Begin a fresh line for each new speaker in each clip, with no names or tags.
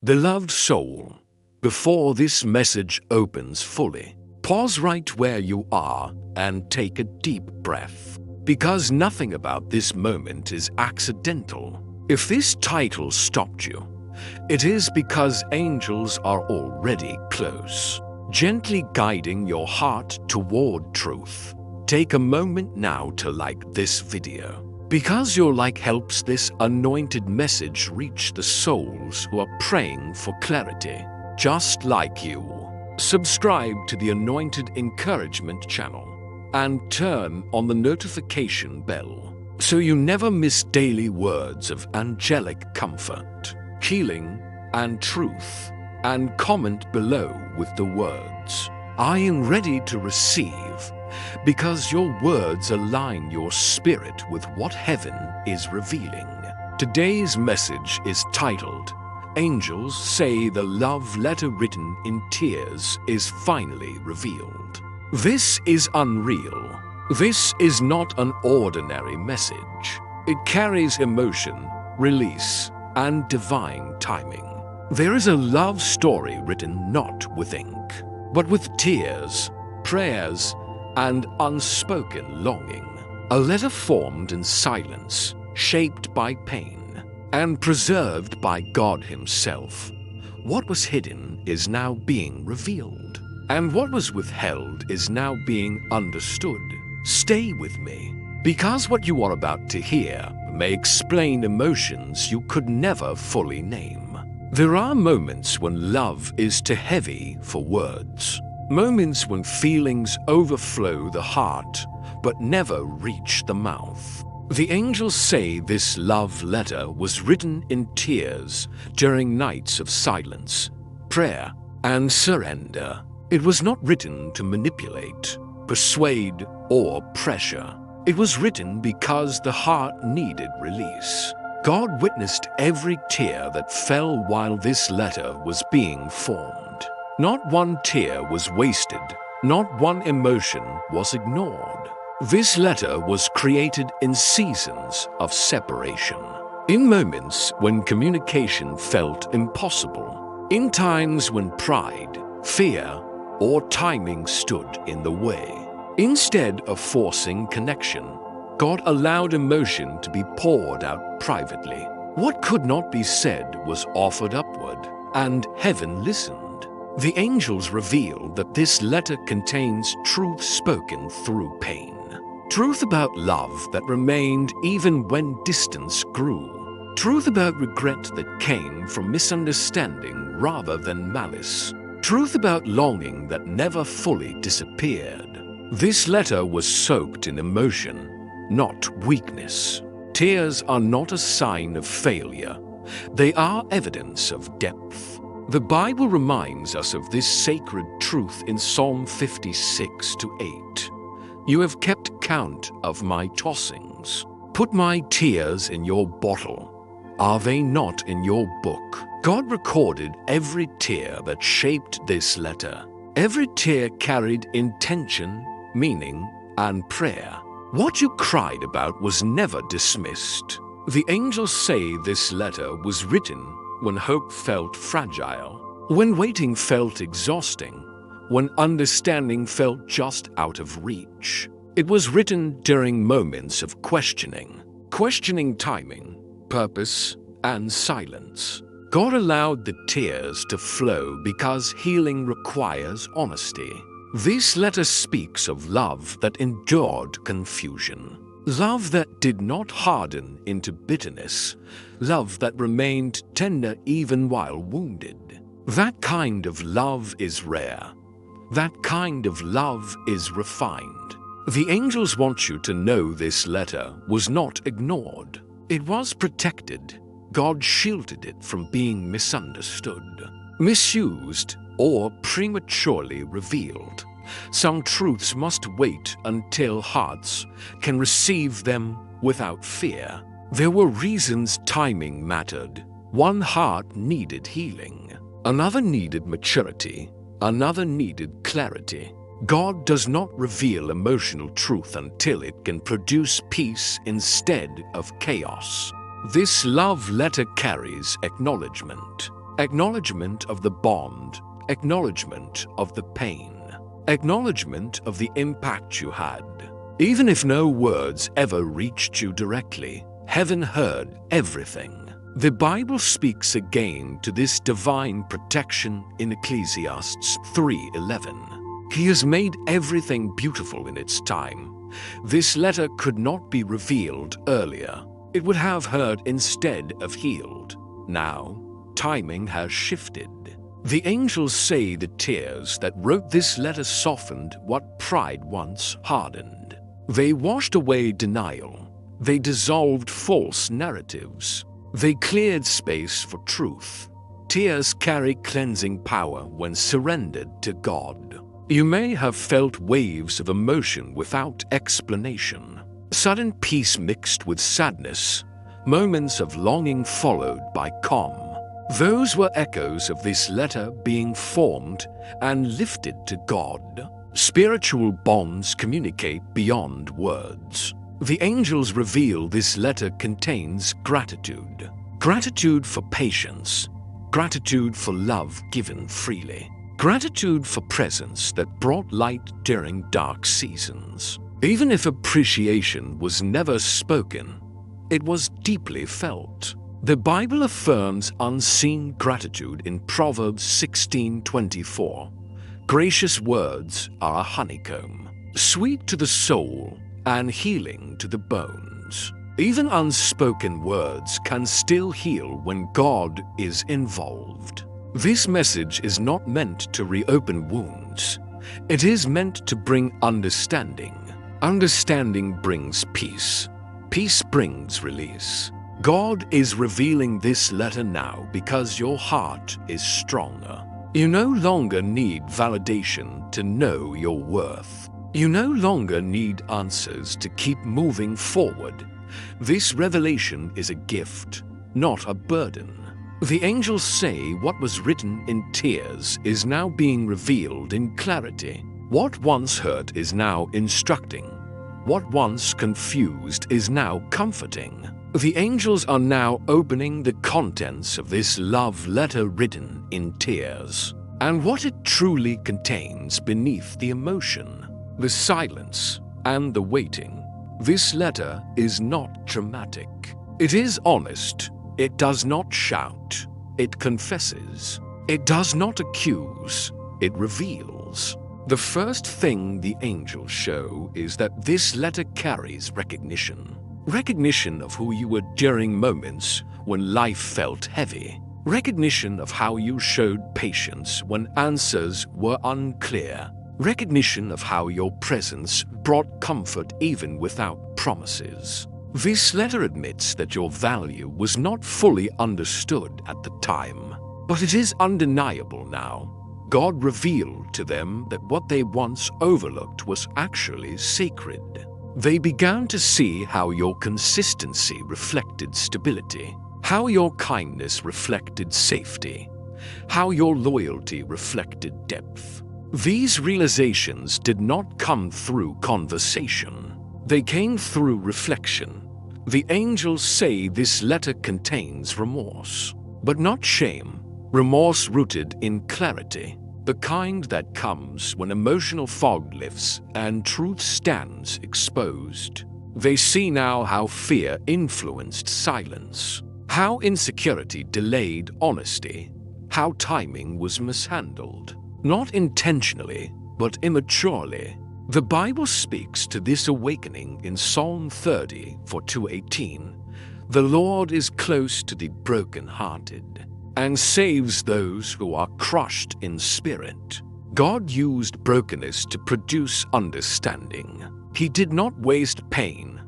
Beloved soul, before this message opens fully, pause right where you are and take a deep breath. Because nothing about this moment is accidental. If this title stopped you, it is because angels are already close, gently guiding your heart toward truth. Take a moment now to like this video, because your like helps this anointed message reach the souls who are praying for clarity, just like you. Subscribe to the Anointed Encouragement channel and turn on the notification bell so you never miss daily words of angelic comfort, healing, and truth. And comment below with the words, "I am ready to receive," because your words align your spirit with what heaven is revealing. Today's message is titled, "Angels Say the Love Letter Written in Tears is Finally Revealed." This is unreal. This is not an ordinary message. It carries emotion, release, and divine timing. There is a love story written not with ink, but with tears, prayers, and unspoken longing. A letter formed in silence, shaped by pain, and preserved by God Himself. What was hidden is now being revealed, and what was withheld is now being understood. Stay with me, because what you are about to hear may explain emotions you could never fully name. There are moments when love is too heavy for words. Moments when feelings overflow the heart, but never reach the mouth. The angels say this love letter was written in tears during nights of silence, prayer, and surrender. It was not written to manipulate, persuade, or pressure. It was written because the heart needed release. God witnessed every tear that fell while this letter was being formed. Not one tear was wasted, not one emotion was ignored. This letter was created in seasons of separation, in moments when communication felt impossible, in times when pride, fear, or timing stood in the way. Instead of forcing connection, God allowed emotion to be poured out privately. What could not be said was offered upward, and heaven listened. The angels revealed that this letter contains truth spoken through pain. Truth about love that remained even when distance grew. Truth about regret that came from misunderstanding rather than malice. Truth about longing that never fully disappeared. This letter was soaked in emotion, not weakness. Tears are not a sign of failure. They are evidence of depth. The Bible reminds us of this sacred truth in Psalm 56-8. "You have kept count of my tossings. Put my tears in your bottle. Are they not in your book?" God recorded every tear that shaped this letter. Every tear carried intention, meaning, and prayer. What you cried about was never dismissed. The angels say this letter was written when hope felt fragile, when waiting felt exhausting, when understanding felt just out of reach. It was written during moments of questioning timing, purpose, and silence. God allowed the tears to flow because healing requires honesty. This letter speaks of love that endured confusion, love that did not harden into bitterness, love that remained tender even while wounded. That kind of love is rare. That kind of love is refined. The angels want you to know this letter was not ignored. It was protected. God shielded it from being misunderstood, misused, or prematurely revealed. Some truths must wait until hearts can receive them without fear. There were reasons timing mattered. One heart needed healing. Another needed maturity. Another needed clarity. God does not reveal emotional truth until it can produce peace instead of chaos. This love letter carries acknowledgement. Acknowledgement of the bond, acknowledgement of the pain, acknowledgement of the impact you had. Even if no words ever reached you directly, heaven heard everything. The Bible speaks again to this divine protection in Ecclesiastes 3:11. He has made everything beautiful in its time. This letter could not be revealed earlier. It would have hurt instead of healed. Now, timing has shifted. The angels say the tears that wrote this letter softened what pride once hardened. They washed away denial. They dissolved false narratives. They cleared space for truth. Tears carry cleansing power when surrendered to God. You may have felt waves of emotion without explanation. Sudden peace mixed with sadness, moments of longing followed by calm. Those were echoes of this letter being formed and lifted to God. Spiritual bonds communicate beyond words. The angels reveal this letter contains gratitude. Gratitude for patience. Gratitude for love given freely. Gratitude for presence that brought light during dark seasons. Even if appreciation was never spoken, it was deeply felt. The Bible affirms unseen gratitude in Proverbs 16:24. Gracious words are a honeycomb, sweet to the soul and healing to the bones. Even unspoken words can still heal when God is involved. This message is not meant to reopen wounds. It is meant to bring understanding. Understanding brings peace. Peace brings release. God is revealing this letter now because your heart is stronger. You no longer need validation to know your worth. You no longer need answers to keep moving forward. This revelation is a gift, not a burden. The angels say what was written in tears is now being revealed in clarity. What once hurt is now instructing. What once confused is now comforting. The angels are now opening the contents of this love letter written in tears, and what it truly contains beneath the emotion, the silence, and the waiting. This letter is not dramatic. It is honest. It does not shout. It confesses. It does not accuse. It reveals. The first thing the angels show is that this letter carries recognition. Recognition of who you were during moments when life felt heavy. Recognition of how you showed patience when answers were unclear. Recognition of how your presence brought comfort even without promises. This letter admits that your value was not fully understood at the time, but it is undeniable now. God revealed to them that what they once overlooked was actually sacred. They began to see how your consistency reflected stability, how your kindness reflected safety, how your loyalty reflected depth. These realizations did not come through conversation. They came through reflection. The angels say this letter contains remorse, but not shame. Remorse rooted in clarity. The kind that comes when emotional fog lifts and truth stands exposed. They see now how fear influenced silence, how insecurity delayed honesty, how timing was mishandled, not intentionally, but immaturely. The Bible speaks to this awakening in Psalm 30:2-18. The Lord is close to the brokenhearted and saves those who are crushed in spirit. God used brokenness to produce understanding. He did not waste pain.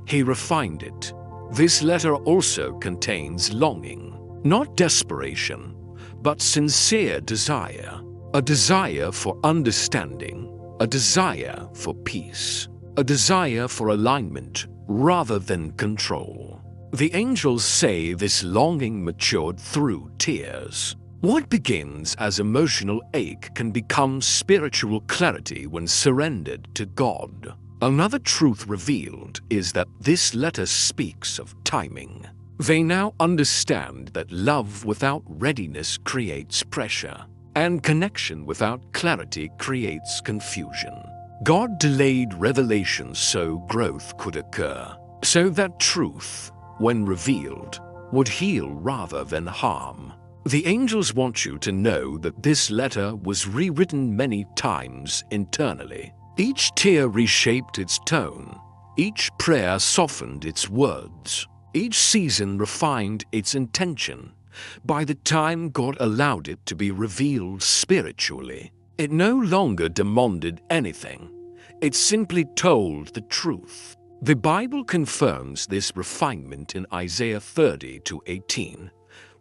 He refined it. This letter also contains longing, not desperation, but sincere desire. A desire for understanding, a desire for peace, a desire for alignment rather than control. The angels say this longing matured through tears. What begins as emotional ache can become spiritual clarity when surrendered to God. Another truth revealed is that this letter speaks of timing. They now understand that love without readiness creates pressure, and connection without clarity creates confusion. God delayed revelation so growth could occur, so that truth, when revealed, would heal rather than harm. The angels want you to know that this letter was rewritten many times internally. Each tear reshaped its tone, each prayer softened its words, each season refined its intention. By the time God allowed it to be revealed spiritually, it no longer demanded anything. It simply told the truth. The Bible confirms this refinement in Isaiah 30-18.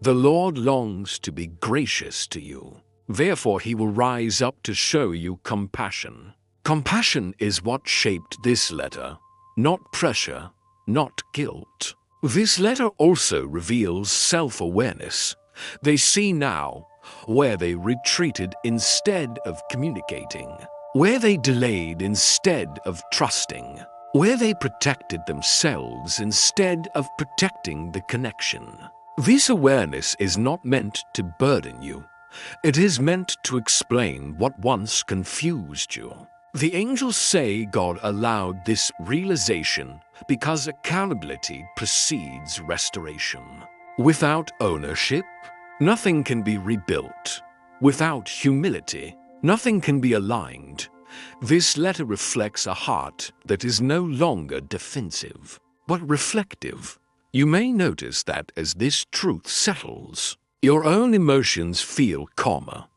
The Lord longs to be gracious to you. Therefore he will rise up to show you compassion. Compassion is what shaped this letter, not pressure, not guilt. This letter also reveals self-awareness. They see now where they retreated instead of communicating, where they delayed instead of trusting, where they protected themselves instead of protecting the connection. This awareness is not meant to burden you. It is meant to explain what once confused you. The angels say God allowed this realization because accountability precedes restoration. Without ownership, nothing can be rebuilt. Without humility, nothing can be aligned. This letter reflects a heart that is no longer defensive, but reflective. You may notice that as this truth settles, your own emotions feel calmer,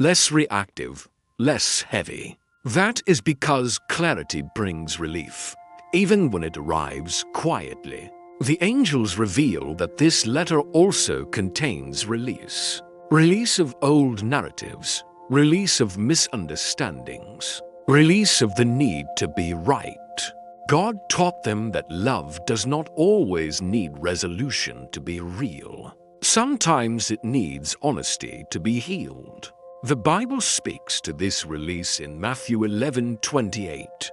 less reactive, less heavy. That is because clarity brings relief, even when it arrives quietly. The angels reveal that this letter also contains release. Release of old narratives, release of misunderstandings, release of the need to be right. God taught them that love does not always need resolution to be real. Sometimes it needs honesty to be healed. The Bible speaks to this release in Matthew 11:28.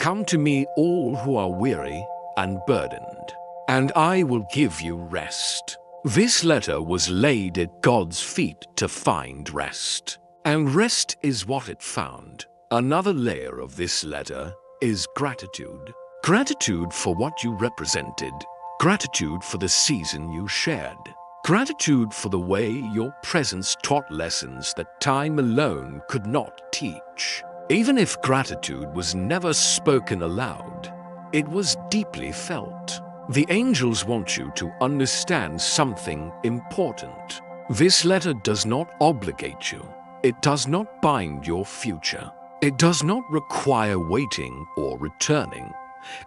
Come to me all who are weary and burdened, and I will give you rest. This letter was laid at God's feet to find rest, and rest is what it found. Another layer of this letter is gratitude. Gratitude for what you represented, gratitude for the season you shared, gratitude for the way your presence taught lessons that time alone could not teach. Even if gratitude was never spoken aloud, it was deeply felt. The angels want you to understand something important. This letter does not obligate you. It does not bind your future. It does not require waiting or returning.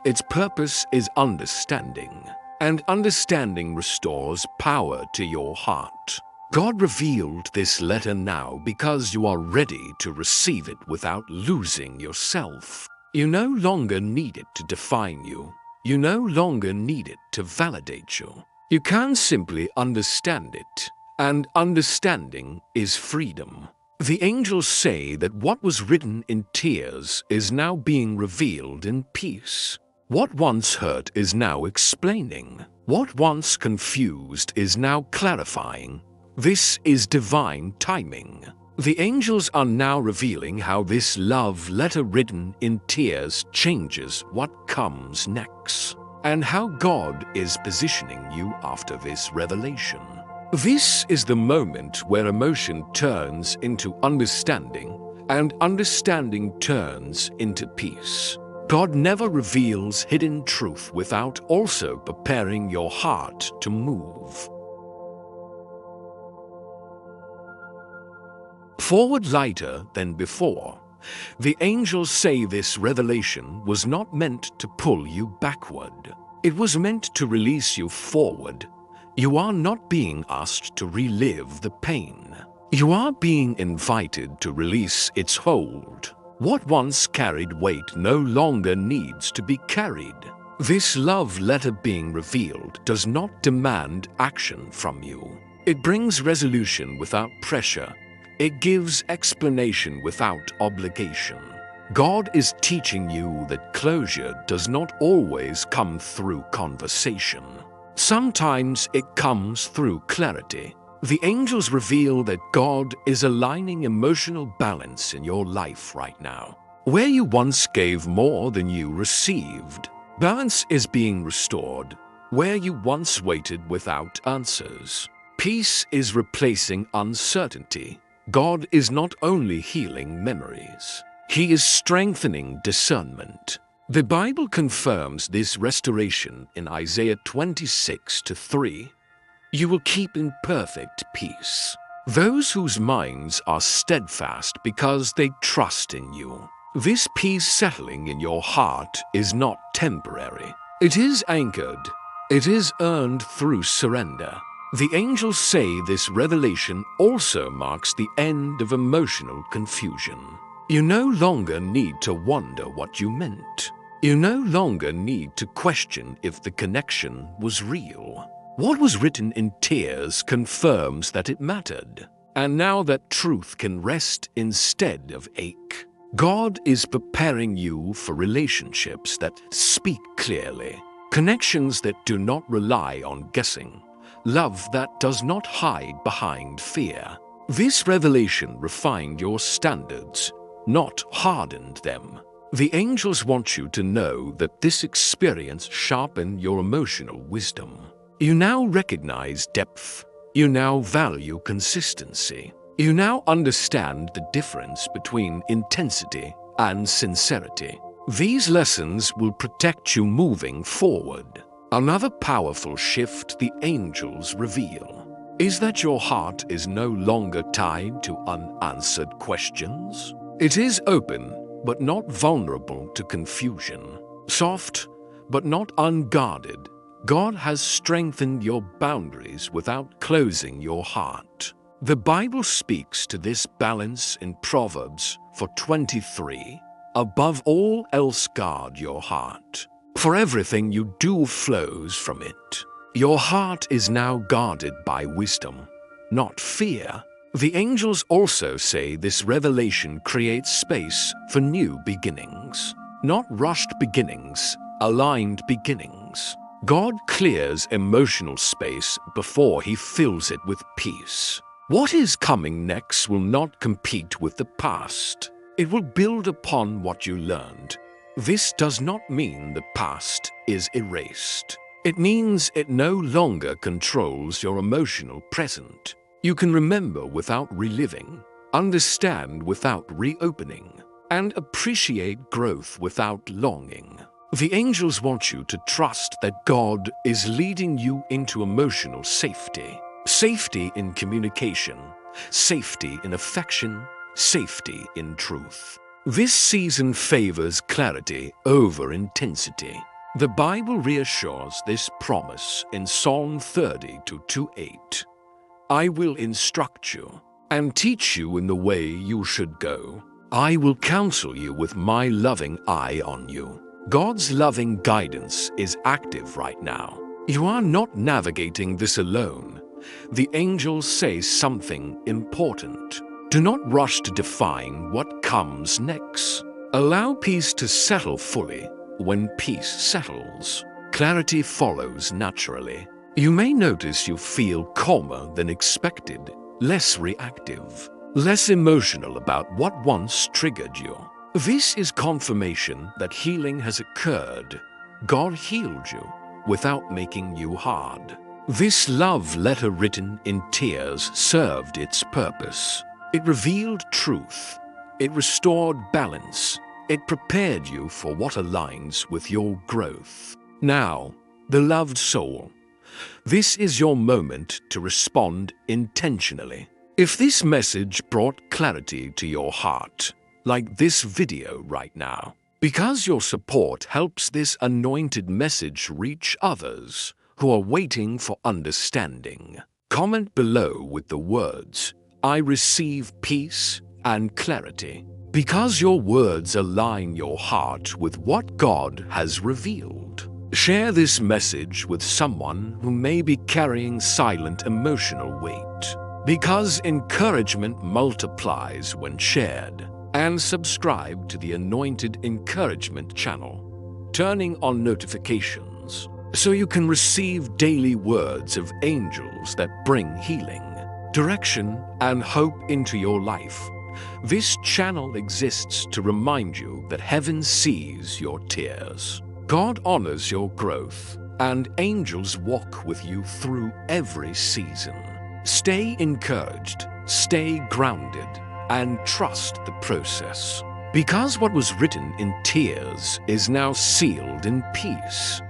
Its purpose is understanding, and understanding restores power to your heart. God revealed this letter now because you are ready to receive it without losing yourself. You no longer need it to define you. You no longer need it to validate you. You can simply understand it, and understanding is freedom. The angels say that what was written in tears is now being revealed in peace. What once hurt is now explaining. What once confused is now clarifying. This is divine timing. The angels are now revealing how this love letter written in tears changes what comes next, and how God is positioning you after this revelation. This is the moment where emotion turns into understanding, and understanding turns into peace. God never reveals hidden truth without also preparing your heart to move. Forward lighter than before, the angels say this revelation was not meant to pull you backward. It was meant to release you forward. You are not being asked to relive the pain. You are being invited to release its hold. What once carried weight no longer needs to be carried. This love letter being revealed does not demand action from you. It brings resolution without pressure. It gives explanation without obligation. God is teaching you that closure does not always come through conversation. Sometimes it comes through clarity. The angels reveal that God is aligning emotional balance in your life right now. Where you once gave more than you received, balance is being restored. Where you once waited without answers, peace is replacing uncertainty. God is not only healing memories, He is strengthening discernment. The Bible confirms this restoration in Isaiah 26:3. You will keep in perfect peace those whose minds are steadfast because they trust in you. This peace settling in your heart is not temporary. It is anchored. It is earned through surrender. The angels say this revelation also marks the end of emotional confusion. You no longer need to wonder what you meant. You no longer need to question if the connection was real. What was written in tears confirms that it mattered. And now that truth can rest instead of ache. God is preparing you for relationships that speak clearly, connections that do not rely on guessing, love that does not hide behind fear. This revelation refined your standards, not hardened them. The angels want you to know that this experience sharpened your emotional wisdom. You now recognize depth. You now value consistency. You now understand the difference between intensity and sincerity. These lessons will protect you moving forward. Another powerful shift the angels reveal is that your heart is no longer tied to unanswered questions. It is open, but not vulnerable to confusion. Soft, but not unguarded. God has strengthened your boundaries without closing your heart. The Bible speaks to this balance in Proverbs 4:23. Above all else, guard your heart, for everything you do flows from it. Your heart is now guarded by wisdom, not fear. The angels also say this revelation creates space for new beginnings, not rushed beginnings, aligned beginnings. God clears emotional space before He fills it with peace. What is coming next will not compete with the past. It will build upon what you learned. This does not mean the past is erased. It means it no longer controls your emotional present. You can remember without reliving, understand without reopening, and appreciate growth without longing. The angels want you to trust that God is leading you into emotional safety. Safety in communication, safety in affection, safety in truth. This season favors clarity over intensity. The Bible reassures this promise in Psalm 30:2-8. I will instruct you and teach you in the way you should go. I will counsel you with my loving eye on you. God's loving guidance is active right now. You are not navigating this alone. The angels say something important. Do not rush to define what comes next. Allow peace to settle fully. When peace settles, clarity follows naturally. You may notice you feel calmer than expected, less reactive, less emotional about what once triggered you. This is confirmation that healing has occurred. God healed you without making you hard. This love letter written in tears served its purpose. It revealed truth. It restored balance. It prepared you for what aligns with your growth. Now, beloved soul, this is your moment to respond intentionally. If this message brought clarity to your heart, like this video right now, because your support helps this anointed message reach others who are waiting for understanding, comment below with the words, I receive peace and clarity. Because your words align your heart with what God has revealed. Share this message with someone who may be carrying silent emotional weight. Because encouragement multiplies when shared. And subscribe to the Anointed Encouragement channel, turning on notifications so you can receive daily words of angels that bring healing, direction, and hope into your life. This channel exists to remind you that heaven sees your tears. God honors your growth, and angels walk with you through every season. Stay encouraged, stay grounded, and trust the process. Because what was written in tears is now sealed in peace.